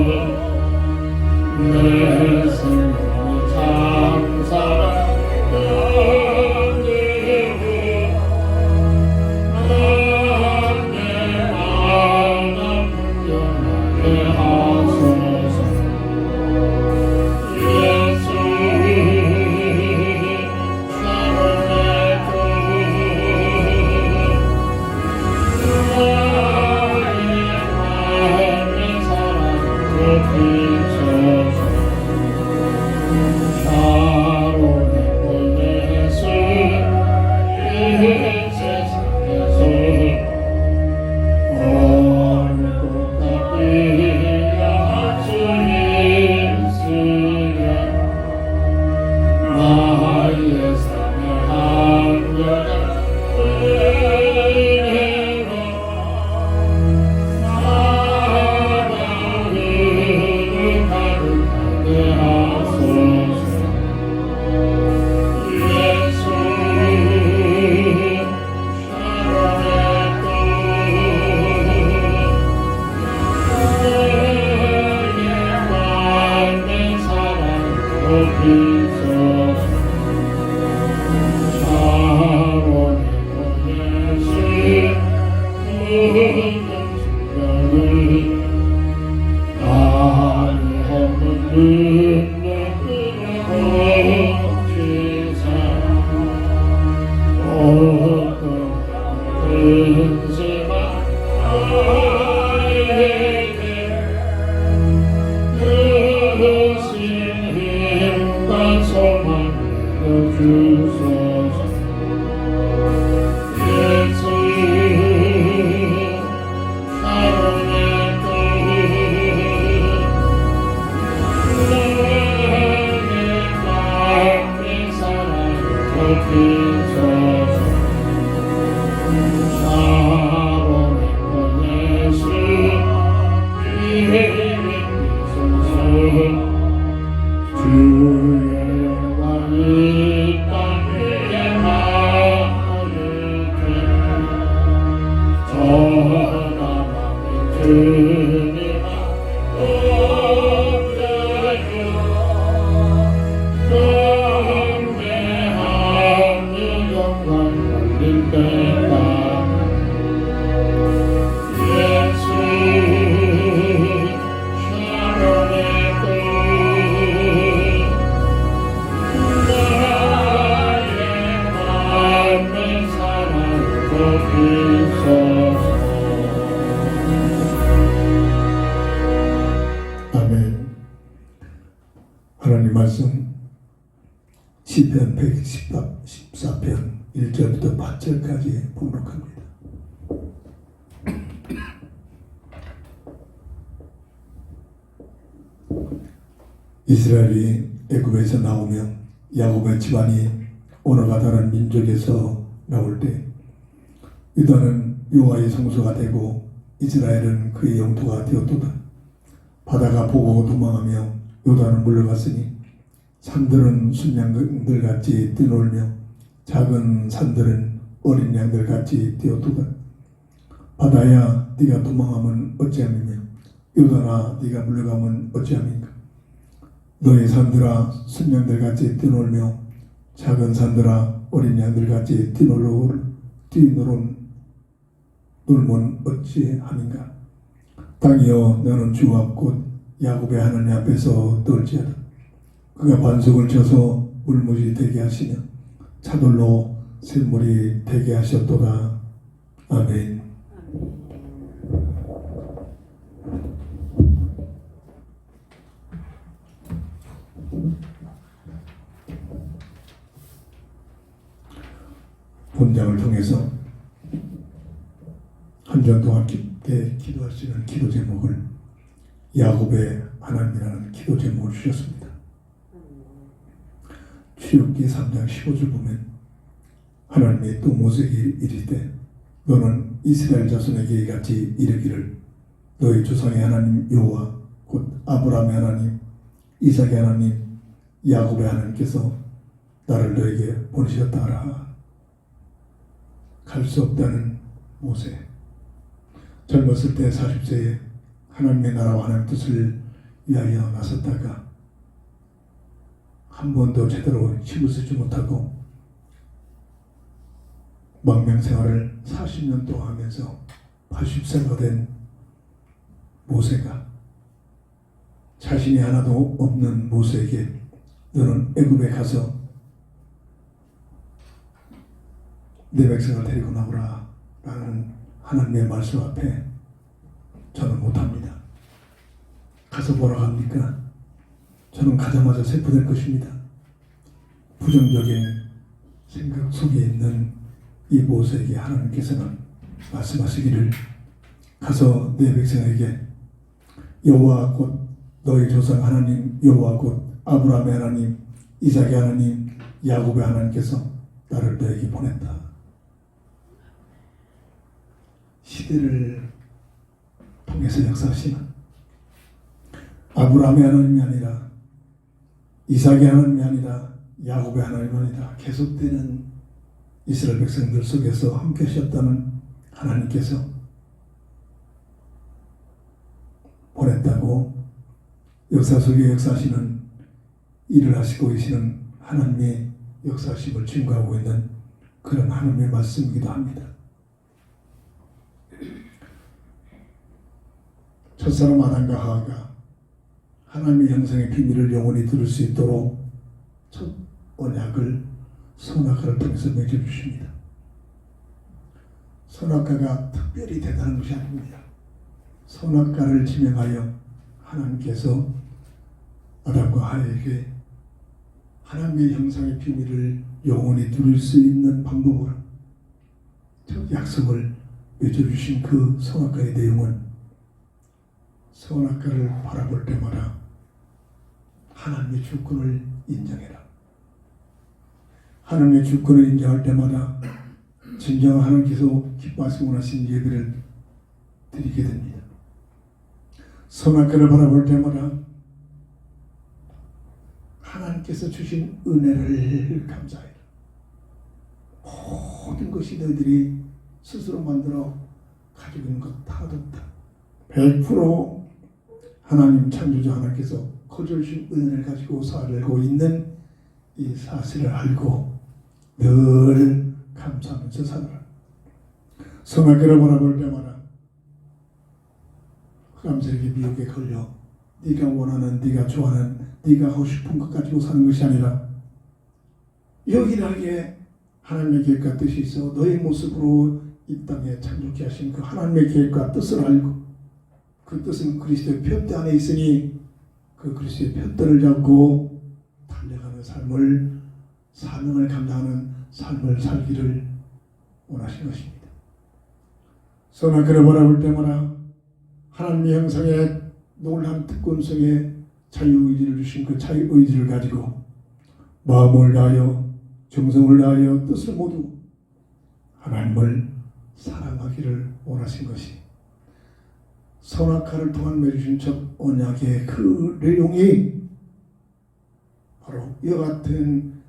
내 생명의 참사랑 하나님 말씀 시편 114편 1절부터 8절까지 봉독합니다. 이스라엘이 애굽에서 나오며 야곱의 집안이 언어가 다른 민족에서 나올 때 유다는 여호와의 성소가 되고 이스라엘은 그의 영토가 되었도다. 바다가 보고 도망하며 요단은 물러갔으니 산들은 순양들같이 뛰놀며 작은 산들은 어린 양들같이 뛰어도다. 바다야 네가 도망하면 어찌함이며 요단아 네가 물러가면 어찌함인가. 너희 산들아 순양들같이 뛰놀며 작은 산들아 어린 양들같이 뛰놀면 어찌함인가. 땅이여 너는 주와 곧 야곱의 하나님 앞에서 떨지어다. 그가 반석을 쳐서 물못이 되게 하시며 차돌로 샘물이 되게 하셨도다. 아멘. 본장을 통해서 한 주 동안 깊게 기도할 수 있는 기도 제목을 야곱의 하나님이라는 기도 제목을 주셨습니다. 출애굽기 3장 15절 보면 하나님이 또 모세에게 이르되 너는 이스라엘 자손에게 이같이 이르기를 너희 조상의 하나님 여호와 곧 아브라함의 하나님 이삭의 하나님 야곱의 하나님께서 나를 너에게 보내셨다 하라. 갈 수 없다는 모세, 젊었을 때 40세에 하나님의 나라와 하나님의 뜻을 위하여 나섰다가 한 번도 제대로 힘을 쓰지 못하고 망명생활을 40년 동안 하면서 80세가 된 모세가 자신이 하나도 없는 모세에게 너는 애굽에 가서 내 백성을 데리고 나오라 라는 하나님의 말씀 앞에 저는 못합니다. 가서 뭐라고 합니까? 저는 가자마자 세포될 것입니다. 부정적인 생각 속에 있는 이 모세에게 하나님께서는 말씀하시기를 가서 내 백성에게 여호와 곧 너희 조상 하나님 여호와 곧 아브라함의 하나님 이삭의 하나님 야곱의 하나님께서 나를 너에게 보냈다. 시대를 통해서 역사하시는 아브라함의 하나님이 아니라 이삭의 하나님이 아니라 야곱의 하나님이 아니라 계속되는 이스라엘 백성들 속에서 함께 하셨다는 하나님께서 보냈다고 역사 속에 역사하시는 일을 하시고 계시는 하나님의 역사하심을 증거하고 있는 그런 하나님의 말씀이기도 합니다. 첫사람 아담과 하와가 하나님의 형상의 비밀을 영원히 들을 수 있도록 첫 언약을 선악과를 통해서 맺어주십니다. 선악과가 특별히 대단한 것이 아닙니다. 선악과를 지명하여 하나님께서 아담과 하와에게 하나님의 형상의 비밀을 영원히 누릴 수 있는 방법으로 저 약속을 맺어주신 그 선악과의 내용은 선악과를 바라볼 때마다 하나님의 주권을 인정해라. 하나님의 주권을 인정할 때마다 진정 하나님께서 기뻐하시고 원하신 예배를 드리게 됩니다. 선악과를 바라볼 때마다 하나님께서 주신 은혜를 감사해라. 모든 것이 너희들이 스스로 만들어 가지고 있는 것 하나도 없다. 100% 하나님 창조주 하나님께서 거저주신 은혜를 가지고 살고 있는 이 사실을 알고 늘 감사하면서 살아라. 선악과를 바라볼 때마다 흑암세력의 미혹에 걸려 네가 원하는, 네가 좋아하는, 네가 하고 싶은 것 가지고 사는 것이 아니라 유일하게 하나님의 계획과 뜻이 있어 너의 모습으로 이 땅에 창조케 하신 그 하나님의 계획과 뜻을 알고 그 뜻은 그리스도의 표대 안에 있으니 그 그리스도의 표대를 잡고 달려가는 삶을, 사명을 감당하는 삶을 살기를 원하신 것입니다. 선악과를 바라볼 때마다 하나님의 형상의 놀라운 특권 속에 자유의지를 주신 그 자유의지를 가지고 마음을 다하여 정성을 다하여 뜻을 모두 하나님을 사랑하기를 원하신 것이 선악과를 통한 맺으신 첫 언약의 그 내용이 바로 이와 같은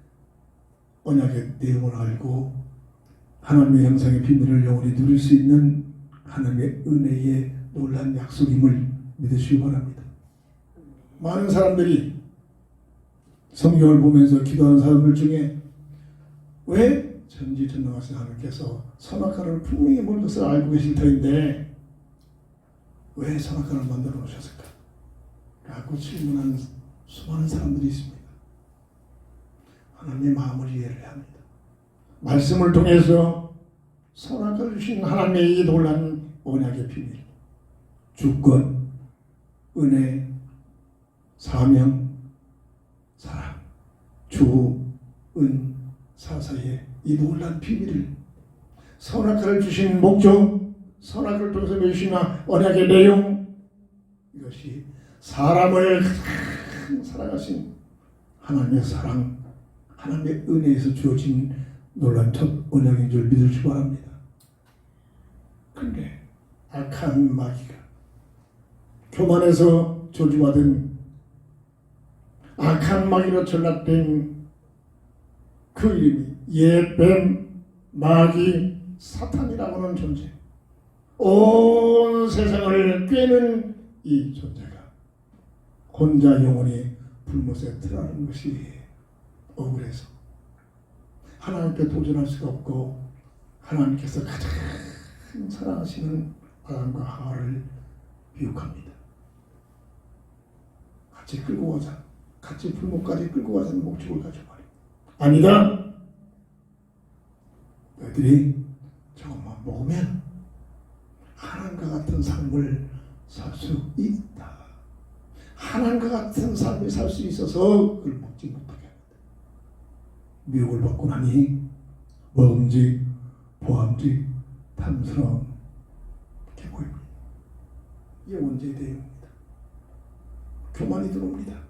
언약의 내용을 알고 하나님의 형상의 비밀을 영원히 누릴 수 있는 하나님의 은혜의 놀라운 약속임을 믿으시기 바랍니다. 많은 사람들이 성경을 보면서 기도하는 사람들 중에 왜 전지전능하신 하나님께서 선악과를 분명히 모든 것을 알고 계실 터인데 왜 선악과를 만들어 놓으셨을까? 라고 질문하는 수많은 사람들이 있습니다. 하나님의 마음을 이해를 해야 합니다. 말씀을 통해서 선악과를 주신 하나님의 이 놀라운 언약의 비밀, 주권, 은혜, 사명, 사랑, 주, 은, 사사의 이 놀라운 비밀을 선악과를 주신 목적, 선악과를 통해서 맺으신 언약의 내용, 이것이 사람을 사랑하신 하나님의 사랑, 하나님의 은혜에서 주어진 놀라운 첫 언약인 줄 믿으시기 바랍니다. 그런데 악한 마귀가 교만해서 저주받은 악한 마귀로 전락된 그 이름이 옛뱀, 마귀, 사탄이라고 하는 존재, 온 세상을 꿰는 이 존재가 혼자 영원히 불못에 들어가는 것이 억울해서 하나님께 도전할 수가 없고 하나님께서 가장 사랑하시는 아담과 하와를 미혹합니다. 같이 끌고 가자. 같이 불못까지 끌고 가자는 목적을 가지고 말입니다. 아니다. 너희들이 저것만 먹으면 하나님과 같은 삶을 살 수 있다. 하나님과 같은 삶을 살 수 있어서 그걸 먹지 못하게 합니다. 미혹을 받고 나니 먹음직, 보암직, 탐스러움 이렇게 보입니다. 이게 원죄의 대응입니다. 교만이 들어옵니다.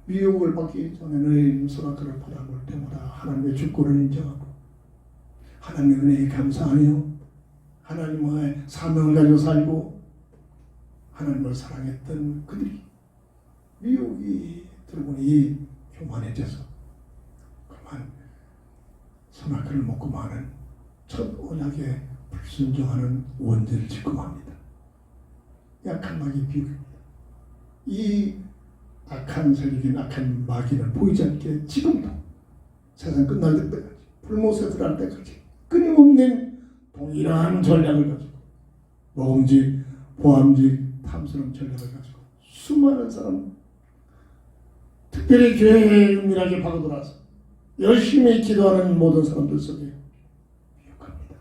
미혹을 받기 전에는 소라크를 바라볼 때마다 하나님의 주권을 인정하고 하나님의 은혜에 감사하며 하나님의 사명을 가지고 살고 하나님을 사랑했던 그들이 미혹이 들어오니 교만해져서 그만 소라크를 먹고 마는 첫 언약에 불순종하는 원죄를 짓고 맙니다. 약한 마귀의 비유입니다. 이 악한 세력인 악한 마귀는 보이지 않게 지금도 세상 끝날 때까지 불못에 들어갈 때까지 끊임없는 동일한 전략을 가지고 먹음직, 보암직, 탐스러운 전략을 가지고 수많은 사람 특별히 교회에 은밀하게 파고들어서 열심히 기도하는 모든 사람들 속에 미혹합니다.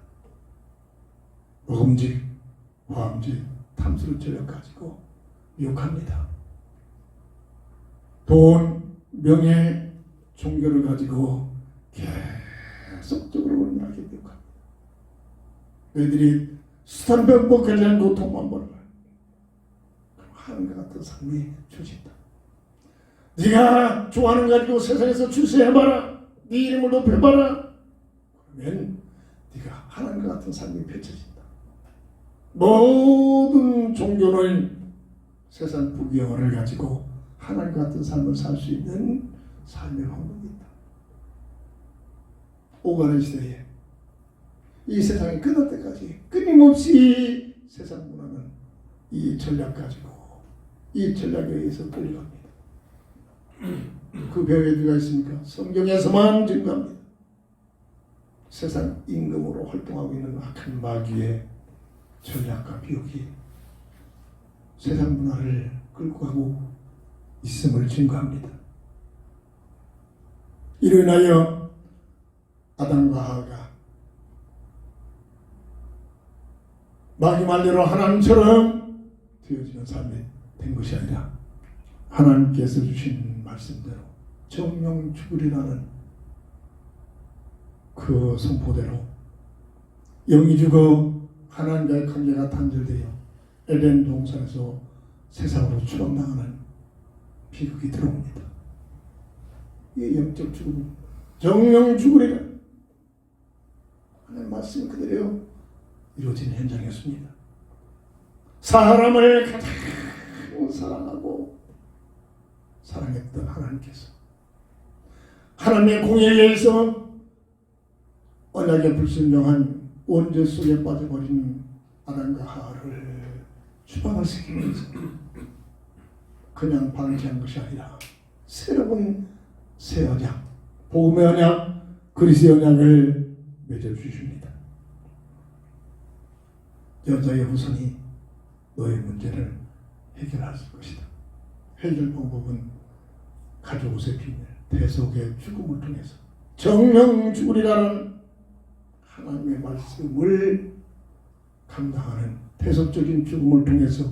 먹음직, 보암직, 탐스러운 전략 가지고 미혹합니다. 돈, 명예, 종교를 가지고 계속적으로 은밀하게 미혹합니다. 너희들이 수단병법 관리하고 돈만 벌어라. 그럼 하나님과 같은 삶이 주어진다. 네가 좋아하는 거 가지고 세상에서 출세해봐라. 네 이름을 높여봐라. 그러면 네가 하나님과 같은 삶이 펼쳐진다. 모든 종교는 세상 부귀영화를 가지고 하나님과 같은 삶을 살 수 있는 삶의 방법이 있다. 오가는 시대에 이 세상이 끝날 때까지 끊임없이 세상 문화는 이 전략 가지고 이 전략에 의해서 끌려갑니다. 그 배후에 누가 있습니까? 성경에서만 증거합니다. 세상 임금으로 활동하고 있는 악한 마귀의 전략과 비옥이 세상 문화를 끌고 가고 있음을 증거합니다. 이로 인하여 아담과 하와가 마귀 말대로 하나님처럼 되어지는 삶이 된 것이 아니라 하나님께서 주신 말씀대로 정령 죽으리라는 그 선포대로 영이 죽어 하나님과의 관계가 단절되어 에덴 동산에서 세상으로 추방당하는 비극이 들어옵니다. 이 영적 죽음, 정령 죽으리라 하나님 말씀 그대로 이루어진 현장이었습니다. 사람을 가장 사랑하고 사랑했던 하나님께서 하나님의 공의에 의해서 언약에 불순종한 원죄 속에 빠져버린 아담과 하와를 추방을 시키면서 그냥 방치한 것이 아니라 새로운 새 언약, 복음의 언약, 그리스도의 언약을 맺어주십니다. 여자의 후손이 너의 문제를 해결할 것이다. 해결 방법은 가족옷의 비밀, 대속의 죽음을 통해서 정령 죽으리라는 하나님의 말씀을 감당하는 대속적인 죽음을 통해서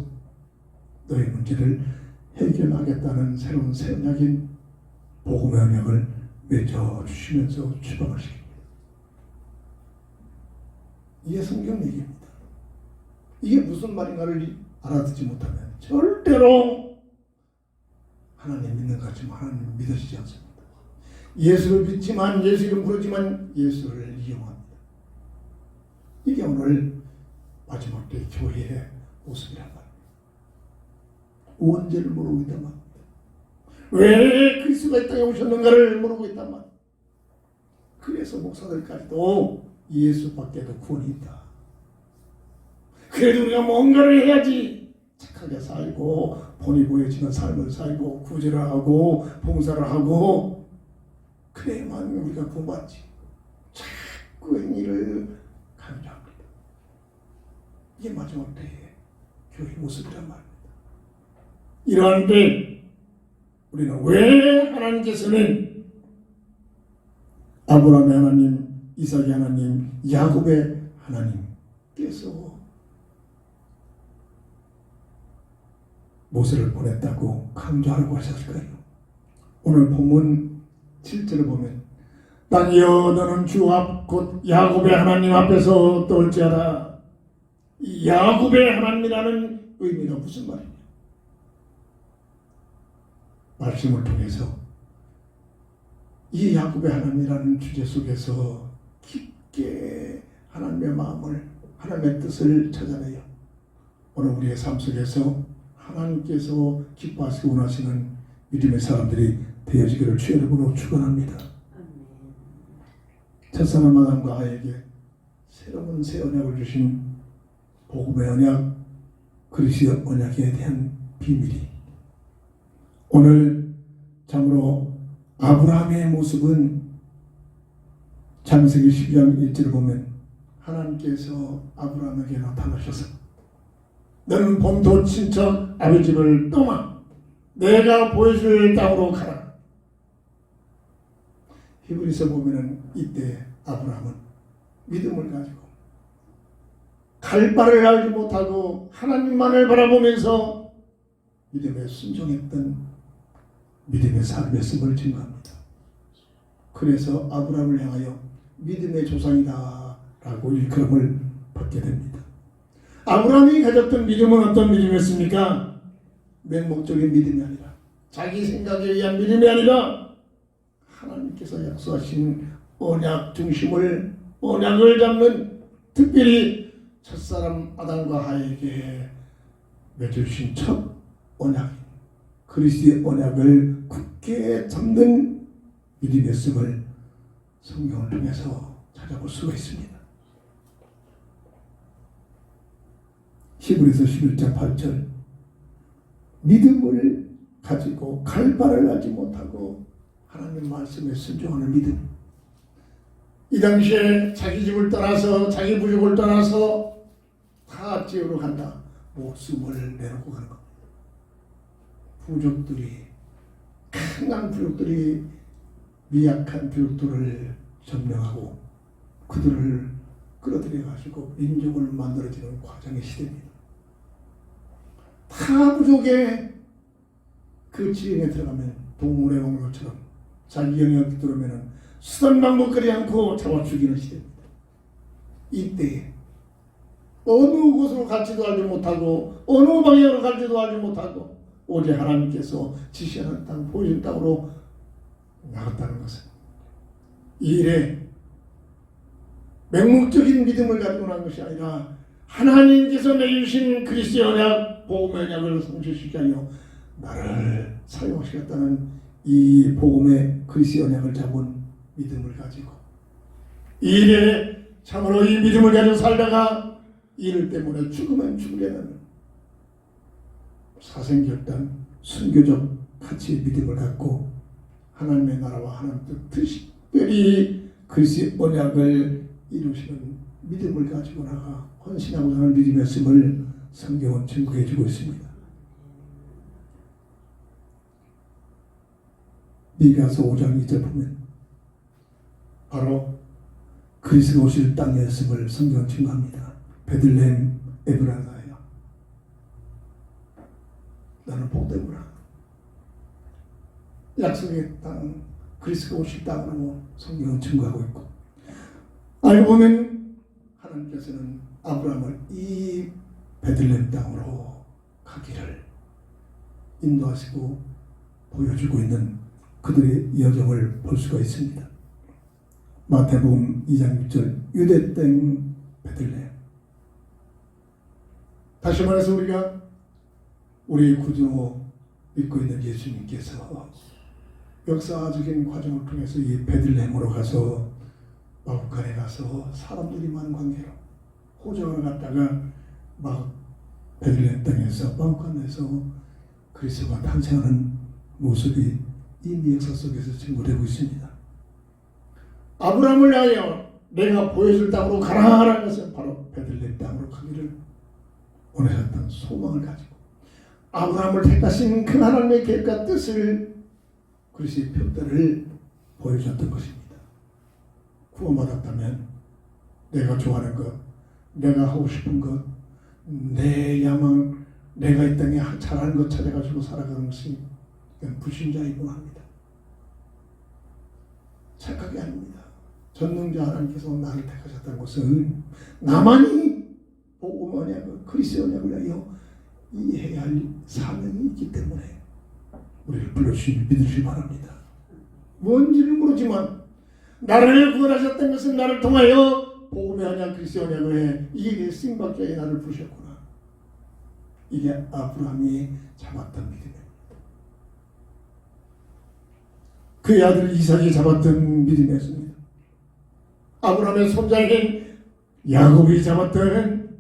너의 문제를 해결하겠다는 새로운 새 언약인 복음의 언약을 맺어주시면서 추방을 시킵니다. 이게 성경 얘기입니다. 이게 무슨 말인가를 알아듣지 못하면 절대로 하나님 믿는 것 같지만 하나님 믿어지지 않습니다. 예수를 믿지만 예수 이름 부르지만 예수를 이용합니다. 이게 오늘 마지막 때 교회의 모습이란 말입니다. 원죄를 모르고 있단 말입니다. 왜 그리스도가 이 땅에 오셨는가를 모르고 있단 말입니다. 그래서 목사들까지도 예수밖에도 구원이 있다. 그래도 우리가 뭔가를 해야지 착하게 살고 본이 보여지는 삶을 살고 구제를 하고 봉사를 하고 그래야만 우리가 구원받지. 자꾸 행위를 강조합니다. 이게 마지막 때의 교회 모습이란 말입니다. 이러한 때 우리는 왜 하나님께서는 아브라함의 하나님, 이삭의 하나님, 야곱의 하나님께서 모세를 보냈다고 강조하라고 하셨을까요? 오늘 본문 7절을 보면 땅이여 너는 주 앞 곧 야곱의 하나님 앞에서 떨지어라. 이 야곱의 하나님이라는 의미가 무슨 말이냐? 말씀을 통해서 이 야곱의 하나님이라는 주제 속에서 깊게 하나님의 마음을, 하나님의 뜻을 찾아내요. 오늘 우리의 삶 속에서 하나님께서 기뻐하시고 원하시는 믿음의 사람들이 되어지기를 주의 이름으로 축원합니다. 첫사람 아담과 하에게 새로운 새 언약을 주신 복음의 언약, 그리스도의 언약에 대한 비밀이 오늘 참으로 아브라함의 모습은 창세기 12장 1절을 보면 하나님께서 아브라함에게 나타나셔서 너는 본토 친척 아버지 집을 떠나 내가 보여줄 땅으로 가라. 히브리서 보면은 이때 아브라함은 믿음을 가지고 갈 바를 알지 못하고 하나님만을 바라보면서 믿음에 순종했던 믿음의 삶이었음을 증거합니다. 그래서 아브라함을 향하여 믿음의 조상이다 라고 일컬음을 받게 됩니다. 아브라함이 가졌던 믿음은 어떤 믿음이었습니까? 맹목적인 믿음이 아니라 자기 생각에 의한 믿음이 아니라 하나님께서 약속하신 언약 중심을, 언약을 잡는, 특별히 첫사람 아담과 하에게 맺어주신 첫 언약인 그리스도의 언약을 굳게 잡는 믿음이었음을 성경을 통해서 찾아볼 수가 있습니다. 히브리서 11장 8절 믿음을 가지고 갈 바를 알지 못하고 하나님 말씀에 순종하는 믿음. 이 당시에 자기 집을 떠나서 자기 부족을 떠나서 다 지으러 간다. 목숨을 내놓고 가는 겁니다. 부족들이, 강한 부족들이 미약한 부족들을 점령하고 그들을 끌어들여 가지고 민족을 만들어지는 과정의 시대입니다. 타 부족의 그 지형에 들어가면 동물의 먹는 것처럼 자기 영역에 들어오면 수단 방법거리 않고 잡아 죽이는 시대입니다. 이때 어느 곳으로 갈지도 알지 못하고 어느 방향으로 갈지도 알지 못하고 오직 하나님께서 지시하는 땅, 보여준 땅으로 나갔다는 것은 이 일에 맹목적인 믿음을 가지고 난 것이 아니라 하나님께서 내주신 그리스도의 언약, 복음의 언약을 성취시키게 하여 나를 사용하시겠다는 이 복음의 그리스도의 언약을 잡은 믿음을 가지고 이 일에 참으로 이 믿음을 가지고 살다가 이 일 때문에 죽으면 죽으려는 사생결단, 순교적 가치의 믿음을 갖고 하나님의 나라와 하나님의 뜻, 특별히 그리스도의 언약을 이루시는 믿음을 가지고 나가 헌신하고 사는 믿음이었음을 성경은 증거해 주고 있습니다. 미가서 5장 2절 보면 바로 그리스도가 오실 땅이었음을 성경은 증거합니다. 베들레헴 에브라다야 나는 복되구나. 약속의 땅, 그리스도가 오실 땅으로 성경은 증거하고 있고 알고 보면 하나님께서는 아브라함을 이 베들레헴 땅으로 가기를 인도하시고 보여주고 있는 그들의 여정을 볼 수가 있습니다. 마태복음 2장 6절 유대 땅 베들레헴. 다시 말해서 우리가 우리 구주로 믿고 있는 예수님께서 역사적인 과정을 통해서 이 베들레헴으로 가서 마구간에 가서 사람들이 많은 관계로 호적을 갖다가 막 베들레헴 땅에서 마음간에서 그리스도가 탄생하는 모습이 이미 역사 속에서 증거되고 있습니다. 아브라함을 위하여 내가 보여줄 땅으로 가라라는 것은 바로 베들레헴 땅으로 가기를 원하셨던 소망을 가지고 아브라함을 택하신 그 하나님의 계획과 뜻을 그리스도의 표대를 보여줬던 것입니다. 구원받았다면 내가 좋아하는 것, 내가 하고 싶은 것, 내 야망, 내가 이 땅에 잘하는 것 찾아가지고 살아가는 것이 불신자이고 합니다. 착각이 아닙니다. 전능자 하나님께서 나를 택하셨다는 것은 나만이 복음 언약을 그리스도 언약을 위하여 이해해야 할 사명이 있기 때문에 우리를 불러주시니 믿으시기 바랍니다. 뭔지를 모르지만 나를 구원하셨던 것은 나를 통하여 복음의 언약 그리스도 언약을 해 이게 쓰임받기 위해 나를 부르셨구나. 이게 아브라함이 잡았던 믿음입니다. 그의 아들 이삭이 잡았던 믿음이었습니다. 아브라함의 손자인 야곱이 잡았던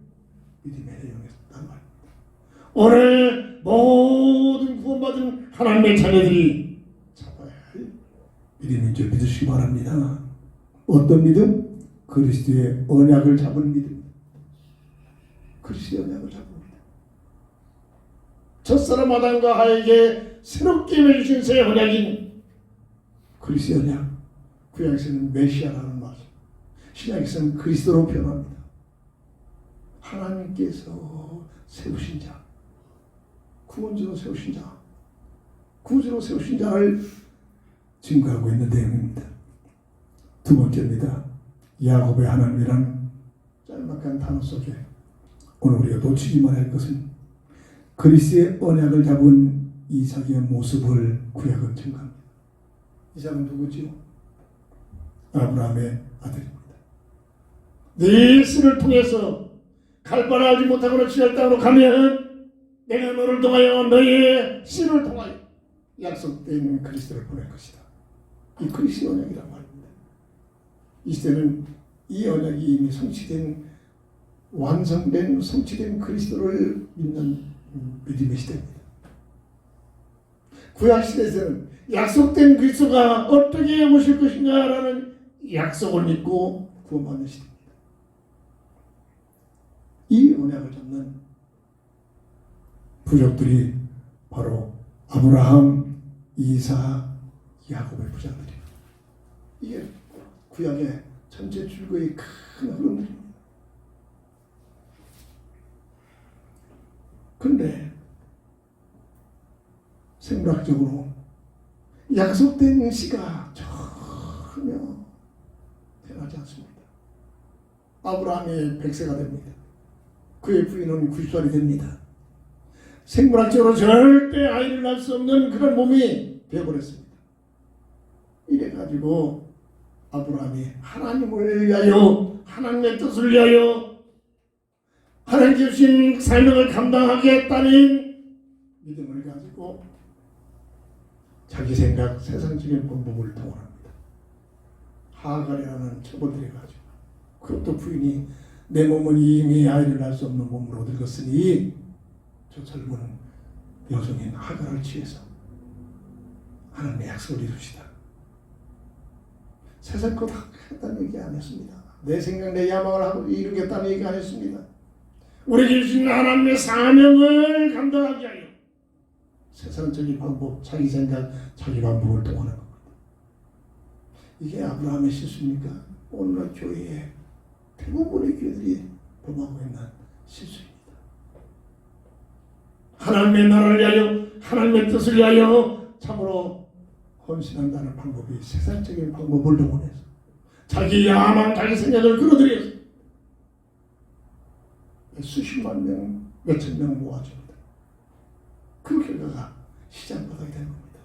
믿음의 내용이었단 말입니다. 오늘 모든 구원받은 하나님의 자녀들이 잡아야 할 믿음인 줄 믿으시기 바랍니다. 어떤 믿음? 그리스도의 언약을 잡은 믿음. 그리스도의 언약을 잡은 믿음. 첫사람 아담과 하에게 새롭게 맺으신 새 언약인 그리스도의 언약. 구약에서는 메시아라는 말, 신약에서는 그리스도로 표현합니다. 하나님께서 세우신 자, 구원주로 세우신 자, 구주로 세우신 자를 증거하고 있는 내용입니다. 두 번째입니다. 야곱의 하나님이란 짤막한 단어 속에 오늘 우리가 놓치기만 할 것은 그리스도의 언약을 잡은 이삭의 모습을 구약은 증거합니다. 이삭은 누구지요? 아브라함의 아들입니다. 네 씨를 통해서 갈바나하지 못하고는 지할 땅으로 가면 내가 너를 통하여 너의 씨를 통하여 약속된 그리스도를 보낼 것이다. 이 그리스도 언약이란 말입니다. 이 시대는 이 언약이 이미 성취된 완성된 성취된 그리스도를 믿는 믿음의 시대입니다. 구약 시대에서는 약속된 그리스도가 어떻게 오실 것인가라는 약속을 믿고 구원받는 시대입니다. 이 언약을 잡는 부족들이 바로 아브라함, 이삭, 야곱의 부자들입니다. 이게 구약의 전체 줄거의 큰 흐름들입니다. 그런데 생물학적으로 약속된 시가 전혀 변하지 않습니다. 아브라함이 100세가 됩니다. 그의 부인은 90살이 됩니다. 생물학적으로 절대 아이를 낳을 수 없는 그런 몸이 되어버렸습니다. 이래가지고 아브라함이 하나님을 위하여 하나님의 뜻을 위하여 하나님께 주신 사명을 감당하겠다는 믿음을 가지고 자기 생각, 세상적인 방법을 동원합니다. 하갈이라는 처벌들이 가지고 그것도 부인이 내 몸은 이미 아이를 낳을 수 없는 몸으로 늙었으니 저 젊은 여성인 하갈을 취해서 하나님의 약속을 이루시다. 세상 것 하겠다는 얘기 안 했습니다. 내 생각, 내 야망을 하고 이루겠다는 얘기 안 했습니다. 우리에게 주신 하나님의 사명을 감당하기 위하여 세상적인 방법, 자기 생각, 자기 방법을 동원하는 겁니다. 이게 아브라함의 실수입니까? 오늘날 교회에 대부분의 교회들이 범하고 있는 실수입니다. 하나님의 나라를 위하여, 하나님의 뜻을 위하여 참으로 헌신한다는 방법이 세상적인 방법을 동원해서 자기 야망, 자기 생각을 끌어들여서 수십만 명, 몇천 명 모아줍니다. 그 결과가 시장바닥이 되는 겁니다.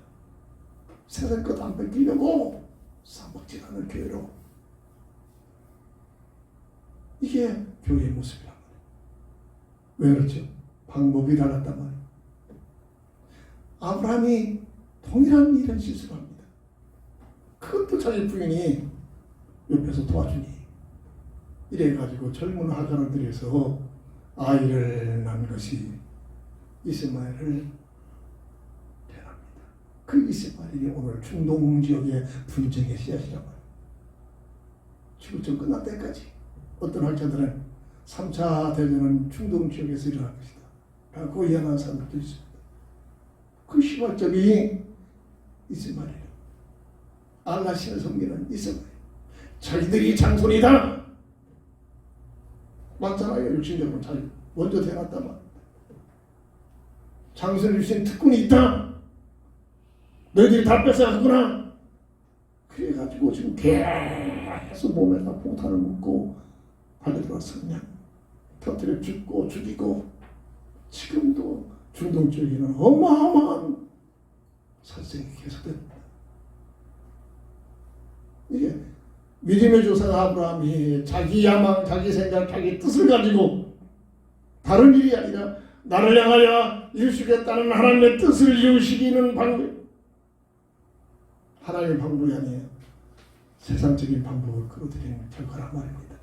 세상 것 안 뺏기려고 쌈박질 하는 교회로. 이게 교회의 모습이란 말이에요. 왜 그렇죠? 방법이 달랐단 말이에요. 아브라함이 동일한 이런 실수를 합니다. 그것도 자기 부인이 옆에서 도와주니 이래가지고 젊은 하갈을 들여서 아이를 낳은 것이 이스마엘을 태어납니다. 그 이스마엘이 오늘 중동 지역의 분쟁의 씨앗이라고 합니다. 지구촌 끝날 때까지 어떤 학자들은 3차 대전은 중동 지역에서 일어날 것이다 라고 예언한 사람들도 있습니다. 그 시발점이 이스마엘이에요. 알라 신을 섬기는 이스마엘. 자기들이 장손이다. 맞잖아요. 육신적으로 자기 먼저 태어났다만 장손을 주신 특권이 있다. 너희들이 다 뺏어갔구나. 그래가지고 지금 계속 몸에다 폭탄을 묻고 달려들어서 그냥 터뜨려 죽고 죽이고 지금도 중동 쪽에는 어마어마한 살생이 계속됩니다. 이게 믿음의 조상 아브라함이 자기 야망, 자기 생각, 자기 뜻을 가지고 다른 일이 아니라 나를 향하여 이루시겠다는 하나님의 뜻을 이루시기는 방법, 하나님의 방법이 아니에요. 세상적인 방법을 끌어들이는 결과란 말입니다.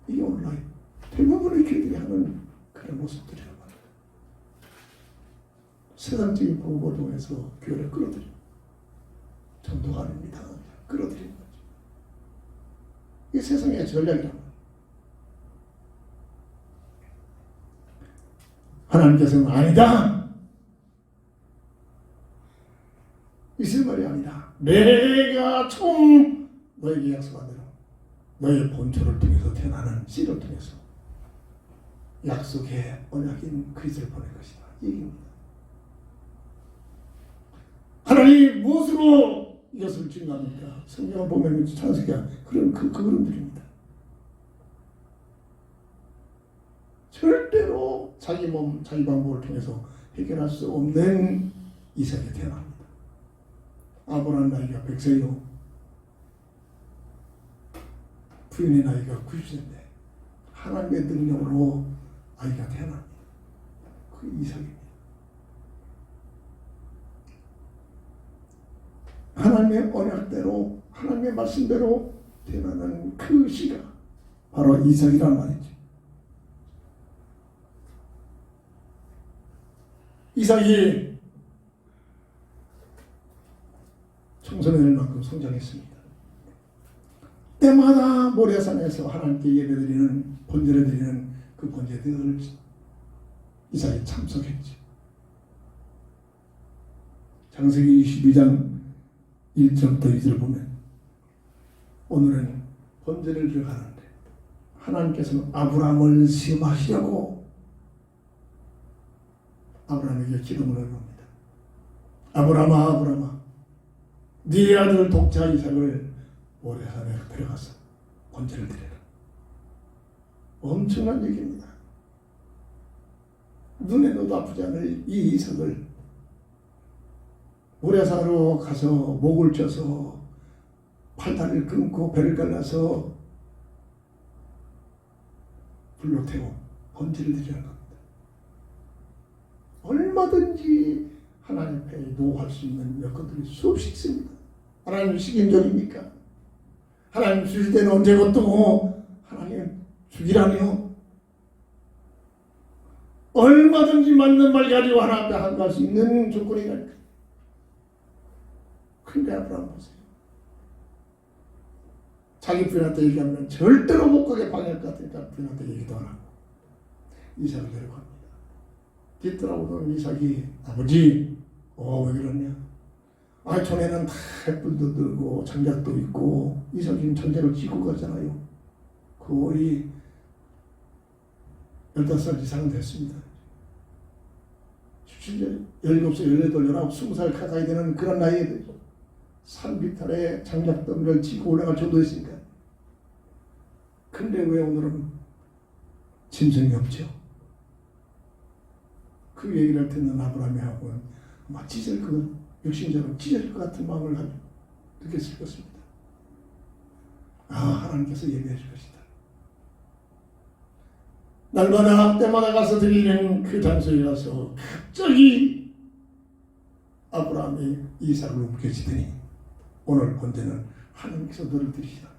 이게 오늘날 대부분의 교회들이 하는 그런 모습들이란 말입니다. 세상적인 방법을 통해서 교회를 끌어들이는 전도가 아닙니다. 끌어들이는 거죠. 이게 세상의 전략이란 말이에요. 하나님께서는 아니다. 이스마엘이 아니다. 내가 처음 너에게 약속한 대로 너의 본초를 통해서 태어나는 씨를 통해서 약속의 언약인 그리스도를 보낼 것이다. 이 얘기입니다. 하나님이 무엇으로 이것을 증거합니까? 성경을 보면 창세기가 그런 그 그림들입니다. 절대로 자기 몸, 자기 방법을 통해서 해결할 수 없는 이삭이 태어납니다. 아브라함 나이가 100세요. 부인의 나이가 90세인데 하나님의 능력으로 아이가 태어납니다. 그 이삭입니다. 하나님의 언약대로 하나님의 말씀대로 태어나는 그 씨가 바로 이삭이란 말이죠. 이삭이 청소년일 만큼 성장했습니다. 때마다 모래산에서 하나님께 예배드리는 번제를 드리는 그 번제들을 이삭이 참석했죠. 창세기 22장 1절부터 2절을 보면 오늘은 번제를 들어가는데 하나님께서는 아브라함을 시험하시려고 아브라함에게 기도문을 겁니다. 아브라함아, 아브라함아, 네 아들 독자 이삭을 모래산에 데려가서 번제를 드려라. 엄청난 얘기입니다. 눈에도 아프지 않을 이 이삭을 모래산으로 가서 목을 쪄서 팔다리를 끊고 배를 갈라서 불로 태워 번제를 드리는 겁니다. 얼마든지 하나님 앞에 노할 수 있는 여건들이 수없이 있습니다. 하나님 식인종입니까? 하나님 주실 때는 언제고 또 하나님 죽이라며 얼마든지 맞는 말 가지고 하나님 앞에 항거할 수 있는 조건이라니까. 그런데 아브라함 보세요. 자기 부인한테 얘기하면 절대로 못 가게 방해할 것 같으니까 부인한테 얘기도 안 하고 이삭을 데려갑니다. 뒤돌아보던 이삭이 아버지, 왜 그러냐? 전에는 다 횃불도 들고 장작도 있고 이삭이 전쟁을 지고 가잖아요. 거의 15살 이상은 됐습니다. 17살, 17살, 18, 19, 20살 가까이 되는 그런 나이에 되죠. 산 비탈에 장작더미를 지고 올라갈 정도 있으니까. 근데 왜 오늘은 짐승이 없죠? 그 얘기를 듣는 아브라함이 하고 막 찢을 것, 육신적으로 찢을 것 같은 마음을 느꼈을 것입니다. 하나님께서 예배해 줄 것이다. 날마다 때마다 가서 드리는 그 장소에 가서 갑자기 아브라함이 이삭을 움켜쥐더니 오늘 번제는 하나님께서 너를 드리시다.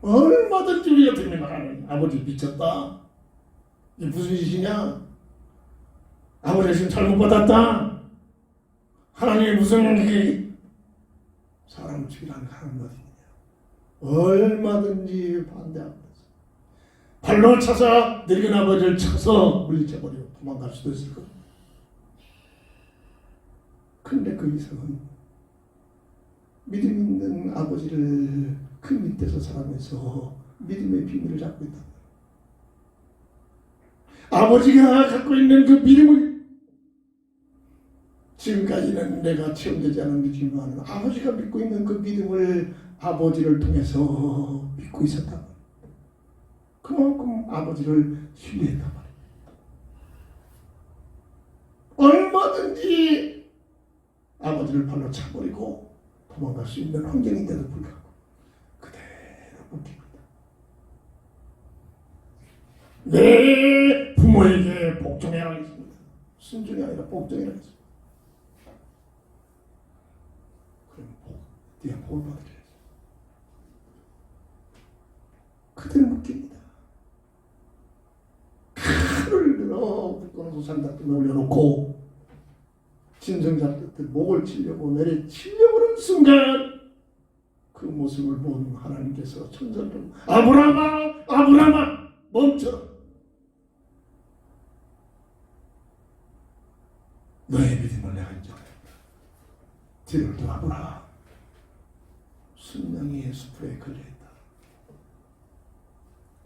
얼마든지 우리가 들면 나가는 아버지 미쳤다. 이게 무슨 짓이냐? 아버지가 지금 잘못받았다. 하나님이 무슨 사람을 죽이라는 하나님 어디 있느냐? 얼마든지 반대합니다. 발로 차서 늙은 아버지를 쳐서 물리쳐버리고 도망갈 수도 있을 거예요. 근데 그 이상은 믿음 있는 아버지를 그 밑에서 살아면서 믿음의 비밀을 잡고 있다. 아버지가 갖고 있는 그 믿음을 지금까지는 내가 체험되지 않은 믿음이지만 아버지가 믿고 있는 그 믿음을 아버지를 통해서 믿고 있었다. 그만큼 아버지를 신뢰했단 말이에요. 얼마든지 아버지를 발로 차버리고 도망갈 수 있는 환경인데도 불구하고 그대로 묵힙니다. 내 부모에게 복종해야 하겠습니다. 순종이 아니라 복종해야 하겠습니다. 그럼 네가 복을 받으려야지. 그대로 묵힙니다. 칼을 들어 묶어놓은 소산답게 올려놓고 진성잡듯 목을 치려고 내려치려고 하는 순간 그 모습을 본 하나님께서 천사를 아브라함아 아브라함아 멈춰. 너의 믿음을 내가 인정한다. 뒤를 돌아보라. 순양이 수풀에 걸려있다.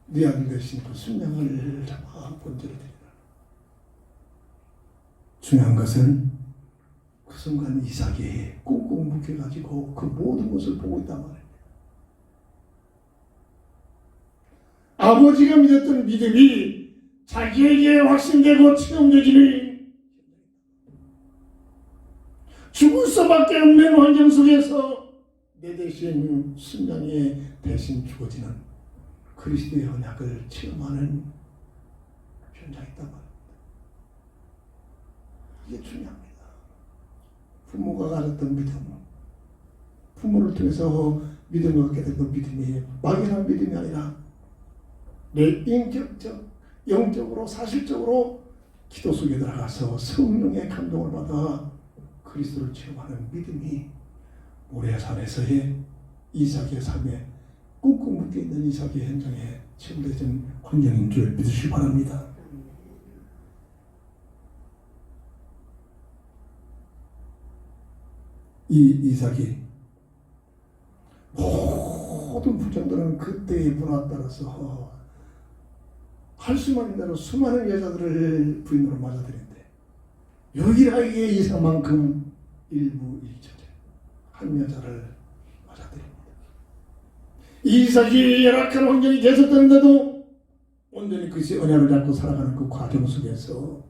네 아들 대신 그 순양을 잡아 번제로 드리라. 중요한 것은 그 순간 이삭이 꾹꾹 묶여가지고 그 모든 것을 보고 있단 말이에요. 아버지가 믿었던 믿음이 자기에게 확신되고 체험되기는 죽을 수밖에 없는 환경 속에서 내 대신 순양의 대신 주어지는 그리스도의 언약을 체험하는 현장이 있단 말입니다. 이게 중요합니다. 부모가 가졌던 믿음, 부모를 통해서 믿음을 갖게 된 그 믿음이 막연한 믿음이 아니라 내 인격적, 영적으로, 사실적으로 기도 속에 들어가서 성령의 감동을 받아 그리스도를 체험하는 믿음이 모레산에서의 이삭의 삶에 꾹꾹 묶여있는 이삭의 현장에 체험되는 환경인 줄 믿으시기 바랍니다. 이 이삭이 모든 부정들은 그때의 문화에 따라서 할 수만 있는 대로 수많은 여자들을 부인으로 맞아들인데 유일하게 이삭만큼 일부일처제 한 여자를 맞아들입니다. 이삭이 열악한 환경이 계속되는데도 온전히 그리스도의 언약을 잡고 살아가는 그 과정 속에서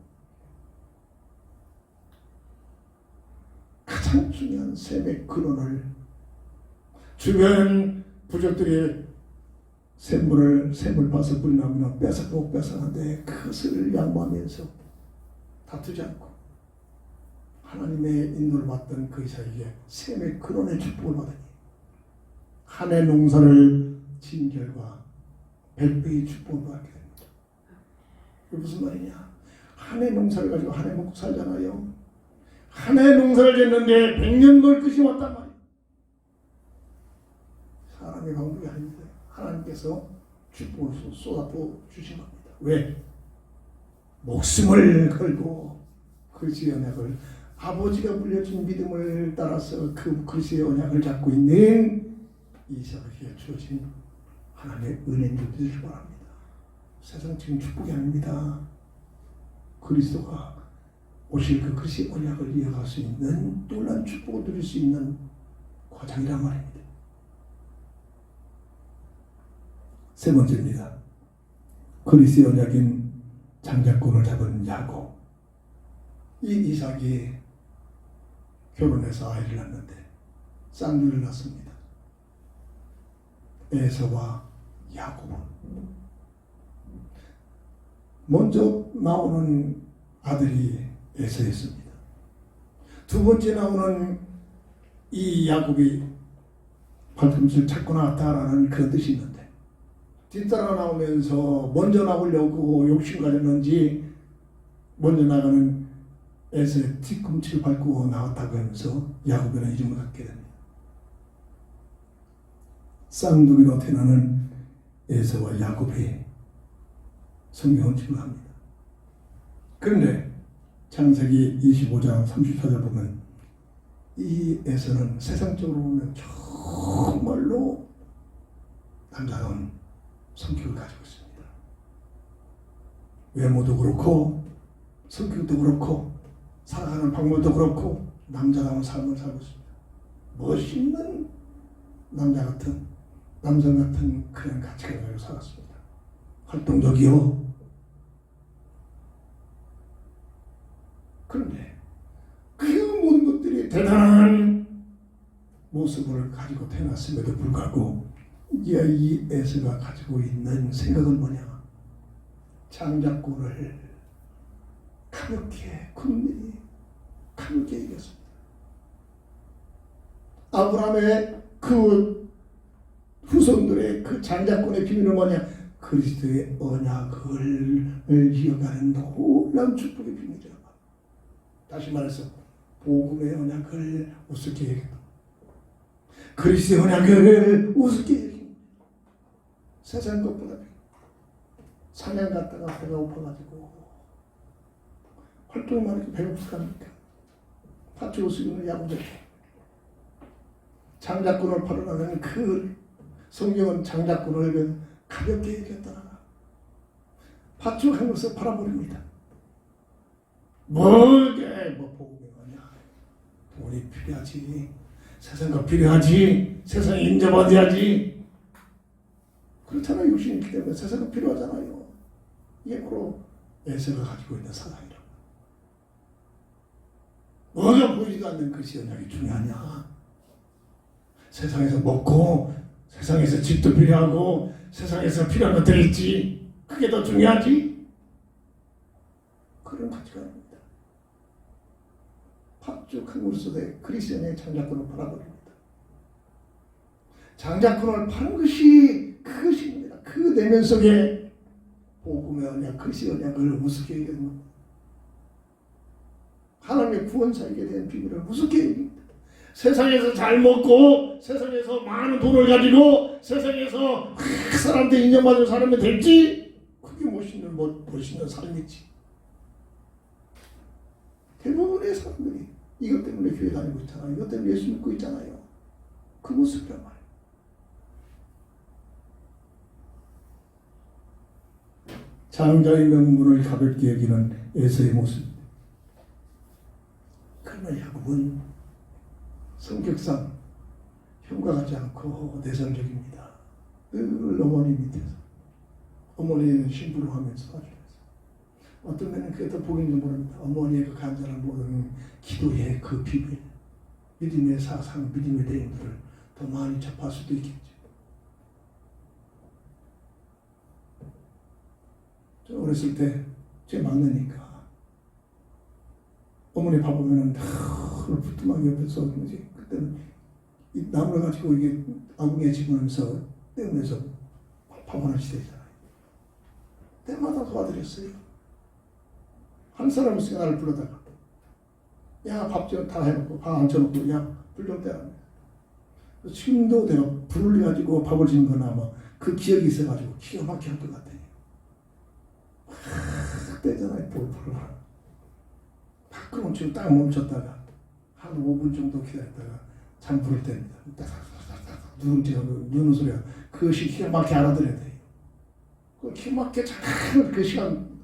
가장 중요한 셈의 근원을 주변 부족들이 샘을 봐서 불나면 뺏어고 뺏어는데 그것을 양보하면서 다투지 않고 하나님의 인도를 받던 그 이삭에게 셈의 근원의 축복을 받으니 한 해 농사를 지은 결과 100배의 축복을 받게 됩니다. 이게 무슨 말이냐? 한 해 농사를 가지고 한 해 먹고 살잖아요. 한 해 농사를 짓는데 100년 놀 것이 왔단 말이에요. 사람의 방법이 아닙니다. 하나님께서 축복을 쏟아부어 주신 겁니다. 왜? 목숨을 걸고 그리스도의 언약을 아버지가 물려준 믿음을 따라서 그 그리스도의 언약을 잡고 있는 이삭에게 주어진 하나님의 은혜인 줄 믿으시기 바랍니다. 세상적인 축복이 아닙니다. 그리스도가 오실 그 그리스도의 언약을 이어갈 수 있는 놀라운 축복을 누릴 수 있는 과정이란 말입니다. 세 번째입니다. 그리스도의 언약인 장자권을 잡은 야곱. 이 이삭이 결혼해서 아이를 낳는데 쌍둥이를 낳습니다. 에서와 야곱은 먼저 나오는 아들이 에서였습니다. 두 번째 나오는 이 야곱이 발꿈치를 찾고 나왔다라는 그런 뜻이 있는데 뒤따라 나오면서 먼저 나오려고 욕심 가졌는지 먼저 나가는 에서의 뒤꿈치를 밟고 나왔다고 하면서 야곱이라는 이름을 갖게 됩니다. 쌍둥이로 태어나는 에서와 야곱이 성경은 증거합니다. 그런데 창세기 25장 34절 보면 이 에서는 세상적으로 보면 정말로 남자다운 성격을 가지고 있습니다. 외모도 그렇고 성격도 그렇고 살아가는 방법도 그렇고 남자다운 삶을 살고 있습니다. 멋있는 남자 같은 남성 같은 그런 가치관을 가지고 살았습니다. 활동적이요. 그런데 그 모든 것들이 대단한 모습을 가지고 태어났음에도 불구하고 이 에서가 가지고 있는 생각은 뭐냐? 장자권을 가볍게 국민이 가볍게 이겼습니다. 아브라함의 그 후손들의 그 장자권의 비밀은 뭐냐? 그리스도의 언약을 이어가는 놀라운 축복의 비밀이라고 합니다. 다시 말해서 복음의 언약을 우습게 얘기했다. 그리스도의 언약을 우습게 얘기합니다. 세상 것보다 사냥 갔다가 배가 고파가지고 활동이 많으니까 배가 없을까니까 팥죽 옷을 야구들 장자권을 팔아나가는 그 성경은 장자권을 가볍게 얘기했다가 팥죽 한 것을 팔아버립니다. 뭐게 뭐 복음이 뭐냐? 돈이 필요하지, 세상과 필요하지, 세상에 인정받아야지. 그렇잖아요. 욕심이 있기 때문에 세상은 필요하잖아요. 이게 바로 에서가 가지고 있는 사상이라고. 뭐가 보이지도 않는 그리스도 언약이 중요하냐? 세상에서 먹고 세상에서 집도 필요하고 세상에서 필요한 것들이 있지. 그게 더 중요하지? 그런 가치관입니다. 팥죽 한 그릇에 그리스도의 장자권을 팔아버립니다. 장자권을 파는 것이 그것입니다. 그 내면 속에 복음의 언약, 그리스도의 언약을 우습게 얘기하는 겁니다. 하나님의 구원사에게 대한 비밀을 우습게 얘기합니다. 세상에서 잘 먹고 세상에서 많은 돈을 가지고 세상에서 사람들 인정받는 사람이 될지 그게 멋있는 삶이지. 대부분의 사람들이 이것 때문에 교회 다니고 있잖아요. 이것 때문에 예수 믿고 있잖아요. 그 모습이란 말이에요. 장자의 명분을 가볍게 여기는 에서의 모습. 그러나 야곱은 성격상 형과 같지 않고 내성적입니다. 늘 어머니 밑에서 어머니는 심부름 하면서 봐주면서 어떤 면은 그게 더 복인지 모릅니다. 어머니의 그 간절한 모든 기도의 그 비밀, 믿음의 사상, 믿음의 내용들을 더 많이 접할 수도 있겠죠. 저 어렸을 때 제 막내니까 어머니 밥 오면은 늘 부뚜막이 옆에서 그때는 이 나무를 가지고 이게 아궁이에 집으면서 떼우면서 밥 하나 시대잖아요. 때마다 도와드렸어요. 한 사람 있으니까 나를 불러다가 야 밥 좀 다 해놓고 밥 앉혀놓고 야 불 좀 떼라. 지금도 내가 불을 가지고 밥을 짓는 거나 아마 그 기억이 있어가지고 기가 막히게 할 것 같아요. 떼잖아요. 볼풀을 밖으로 지금 딱 멈췄다가 한 5분 정도 기다렸다가 잠 부를 때입니다. 누룽지하고 누는 소리가 그것이 기가 막히게 알아들어야 돼요. 그 기가 막히게 잠깐 그 시간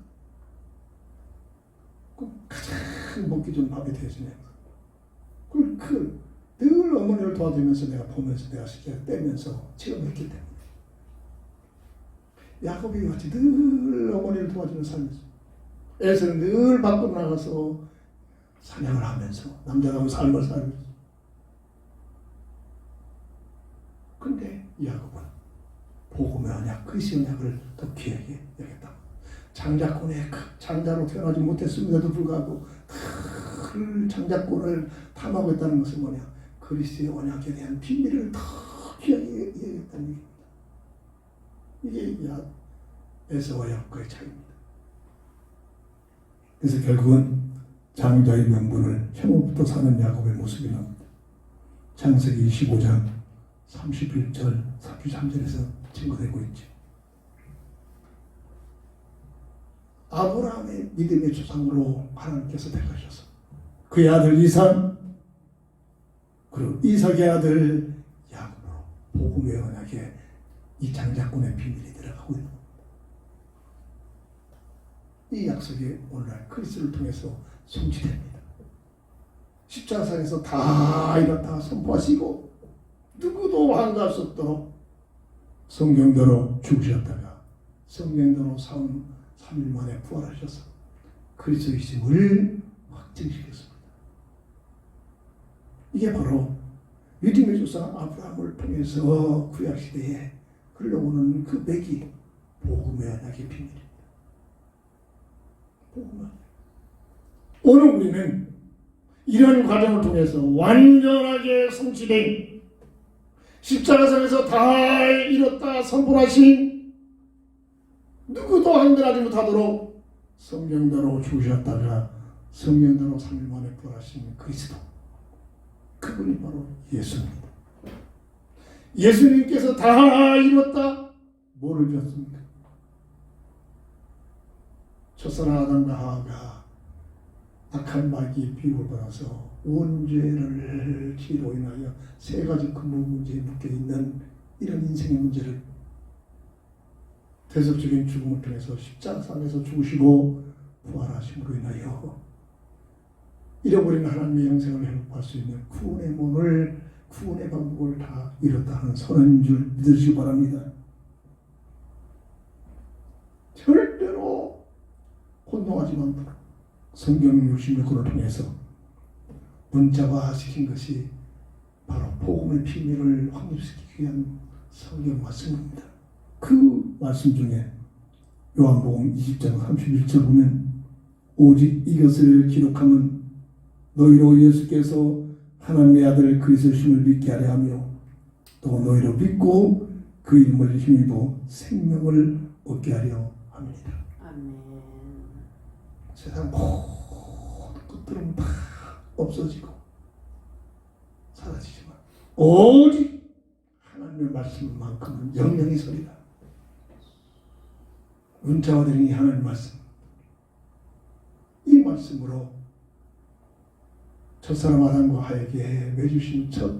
가장 먹기 좀 밥이 되어지네요. 늘 어머니를 도와주면서 내가 보면서 내가 진짜 떼면서 체험했기 때문에 야곱이 같이 늘 어머니를 도와주는 삶이었어요. 에서는 늘 밖으로 나가서 사냥을 하면서 남자다운 삶을 살면서. 근데 야곱은 복음의 언약, 그리스도의 언약을 더 귀하게 여겼다. 장자권의 장자로 태어나지 못했음에도 불구하고 그 장자권을 탐하고 있다는 것은 뭐냐? 그리스도의 언약에 대한 비밀을 더 귀하게 여겼다는 얘기입니다. 이게 에서와 야곱과의 차이입니다. 그래서 결국은 장자의 명분을 혐오부터 사는 야곱의 모습이 나옵니다. 창세기 25장 31절 33절에서 증거되고 있죠. 아브라함의 믿음의 조상으로 하나님께서 택하셔서 그의 아들 이삭, 그리고 이삭의 아들 야곱으로 복음의 언약에 이 장자권의 비밀이 들어가고 있는 겁니다. 이 약속이 오늘날 그리스도를 통해서 성취됩니다. 십자가상에서 다 이렇다 선포하시고 누구도 항거할 수 없도록 성경대로 죽으셨다가 성경대로 3일 만에 부활하셔서 그리스도의 힘을 확증시켰습니다. 이게 바로 믿음의 조상 아브라함을 통해서 구약시대에 흘러오는 그 맥이 복음의 언약의 비밀입니다. 복음의 언약. 오늘 우리는 이런 과정을 통해서 완전하게 성취된 십자가상에서 다 이뤘다 선포하신 누구도 한결하지 못하도록 성경대로 죽으셨다가 성경대로 3일 만에 부활하신 그리스도, 그분이 바로 예수입니다. 예수님께서 다 이뤘다 뭐를 주셨습니까? 첫사랑 아담과 하와가 악한 마귀의 비유를 받아서 원죄를 지로 인하여 세 가지 근본 문제에 묶여 있는 이런 인생의 문제를 대속적인 죽음을 통해서 십자가상에서 죽으시고 부활하심으로 인하여 잃어버린 하나님의 영생을 회복할 수 있는 구원의 문을, 구원의 방법을 다 이뤘다는 선언인 줄 믿으시기 바랍니다. 절대로 혼동하지 않도록 성경 66권을 통해서 문자화시킨 것이 바로 복음의 비밀을 확립시키기 위한 성경 말씀입니다. 그 말씀 중에 요한복음 20장 31절 보면 오직 이것을 기록함은 너희로 예수께서 하나님의 아들 그리스도심을 믿게 하려 하며 또 너희로 믿고 그 이름을 힘입어 생명을 얻게 하려 합니다. 아멘. 세상 모든 것들은 다 없어지고 사라지지만 오직 하나님의 말씀만큼은 영영이 소리다. 문자화되는 이 하나님의 말씀, 이 말씀으로 첫사람 아담과 하에게 맺으신 첫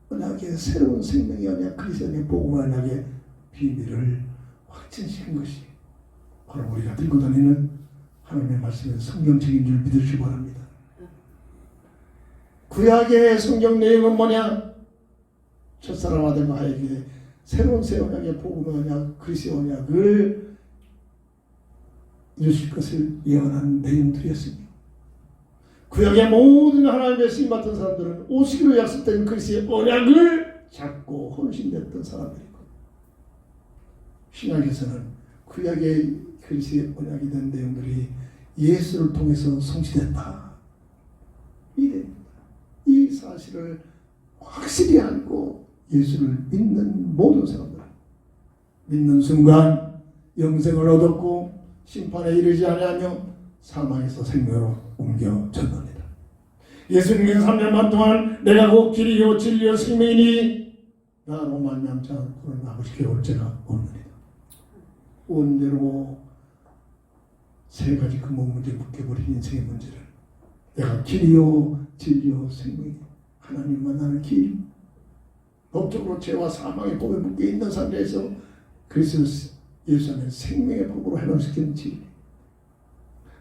언약의 새로운 생명의 언약, 그리스도의 복음의 언약의 비밀을 확증시킨 것이 바로 우리가 들고 다니는 하나님의 말씀의 성경책인 줄 믿으시기 바랍니다. 구약의 성경 내용은 뭐냐? 첫사람 아담과 하에게 새로운 새 언약의 복음의 언약, 그리스도의 언약을 이루실 것을 예언한 내용들이었습니다. 구약의 모든 하나님의 쓰임받던 사람들은 오시기로 약속된 그리스도의 언약을 잡고 헌신됐던 사람들이고, 신약에서는 구약의 그리스도의 언약이 된 내용들이 예수를 통해서 성취됐다. 이 사실을 확실히 알고 예수를 믿는 모든 사람들, 믿는 순간 영생을 얻었고 심판에 이르지 아니하며 사망에서 생명으로 옮겨졌답니다. 예수님은 3년 반 동안 내가 곧 길이요 진리요 생명이니 나로 말미암지 않고는 아버지께 올 자가 없느니라. 원대로 세 가지 근본 문제에 묶여버린 인생의 문제를 내가 길이요 진리요 생명이니 하나님 만나는 길, 법적으로 죄와 사망의 법에 묶여 있는 상태에서 그리스도 예수 안에 생명의 법으로 해방시키는 길,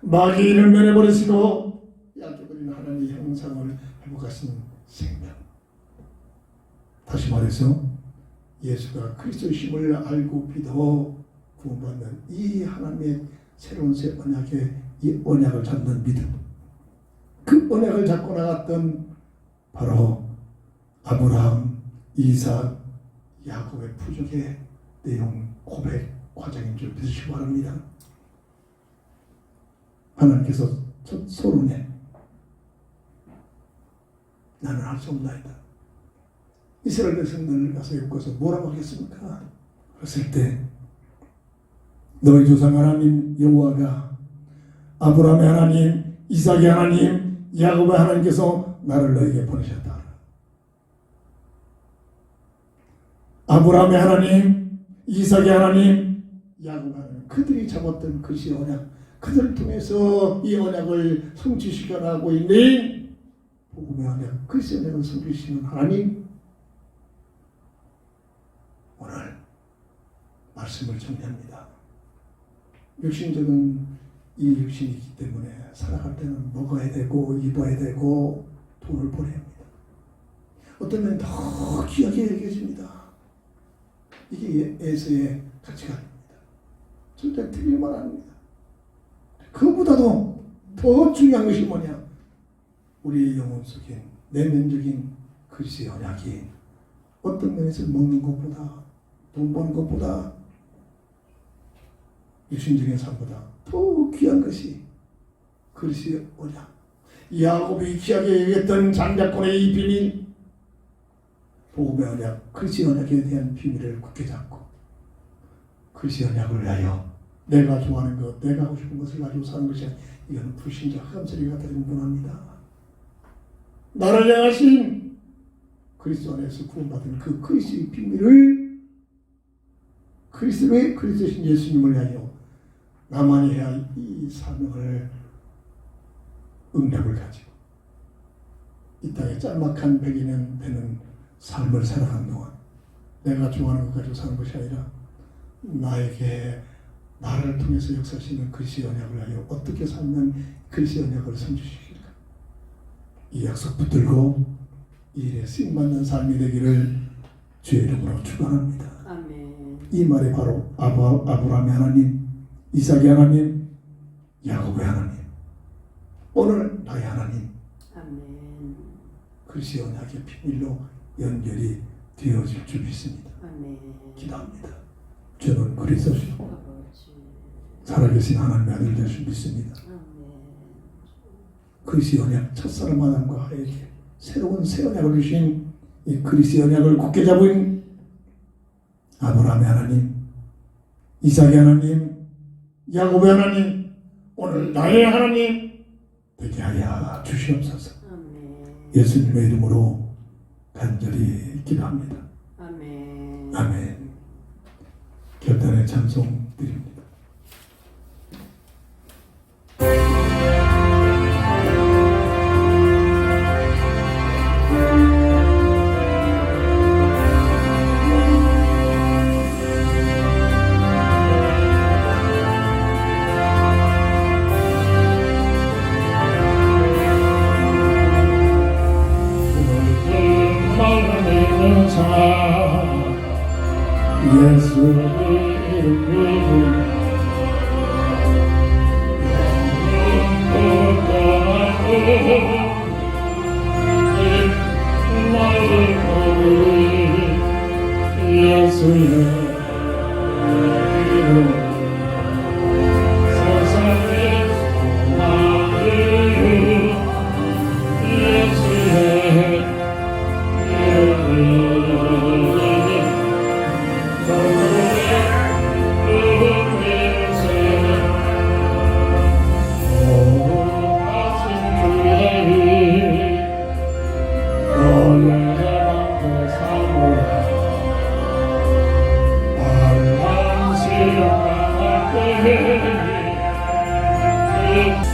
마귀를 면해버리시고 약해버린 하나님의 형상을 회복하시는 생명. 다시 말해서 예수가 그리스도심을 알고 믿어 구원받는 이 하나님의 새로운 새 언약의 이 언약을 잡는 믿음, 그 언약을 잡고 나갔던 바로 아브라함, 이삭, 야곱의 부족의 내용 고백 과정인 줄 믿으시기 바랍니다. 하나님께서 첫 소론에 나는 할 수 없나이다. 이스라엘 백성들을 가서 엮어서 뭐라고 하겠습니까? 그랬을 때 너희 조상 하나님 여호와가 아브라함의 하나님, 이삭의 하나님, 야곱의 하나님께서 나를 너에게 보내셨다. 아브라함의 하나님, 이삭의 하나님, 야곱의 하나님, 그들이 잡았던 그리스의 언약, 그들을 통해서 이 언약을 성취시켜 나가고 있는 복음의 언약, 그리스의 언약을 성취시키는 하나님, 오늘 말씀을 정리합니다. 육신적인 이 육신이 있기 때문에 살아갈 때는 먹어야 되고 입어야 되고 돈을 벌어야 합니다. 어떤 면은 더 귀하게 여겨집니다. 이게 에서의 가치관입니다. 절대 틀릴만 합니다. 그보다도 더 중요한 것이 뭐냐? 우리의 영혼 속에 내면적인 그리스의 언약이 어떤 면에서 먹는 것보다, 돈 버는 것보다, 육신적인 삶보다 더 귀한 것이 그리스의 언약. 야곱이 귀하게 여겼던 장자권의 이 비밀, 복음의 언약, 그리스의 언약에 대한 비밀을 굳게 잡고 그리스의 언약을 위하여 내가 좋아하는 것, 내가 하고 싶은 것을 가지고 사는 것이 이거는 불신자 흑암소리 같은 분합니다. 나를 향하신 그리스도 안에서 구원받은 그 그리스의 비밀을 그리스도의 그리스도신 예수님을 위하여 나만이 해야 할 이 사명을 응답을 가지고 이 땅에 짤막한 100년 되는 삶을 살아가는 동안 내가 좋아하는 것 가지고 사는 것이 아니라 나에게 나를 통해서 역사하시는 그리스의 언약을 위하여 어떻게 살면 그리스의 언약을 성취시킬까? 이 약속 붙들고 이 일에 쓰임받는 삶이 되기를 주의 이름으로 축원합니다. 아멘. 이 말이 바로 아브라함의 하나님, 이삭의 하나님, 야곱의 하나님, 오늘 나의 하나님, 아멘. 그리스의 언약의 비밀로 연결이 되어질 줄 믿습니다. 아멘. 기도합니다. 저는 그리스도시요 아버지. 살아계신 하나님의 아들 되실 믿습니다. 아멘. 그리스의 언약 첫사랑 아담과 하에게 새로운 새 언약을 주신 이 그리스의 언약을 굳게 잡은 아브라함의 하나님, 이삭의 하나님, 야곱의 하나님, 오늘 나의 하나님 되게 하여 주시옵소서. 아멘. 예수님의 이름으로 간절히 기도합니다. 아멘. 아멘. 결단의 찬송 드립니다. 예수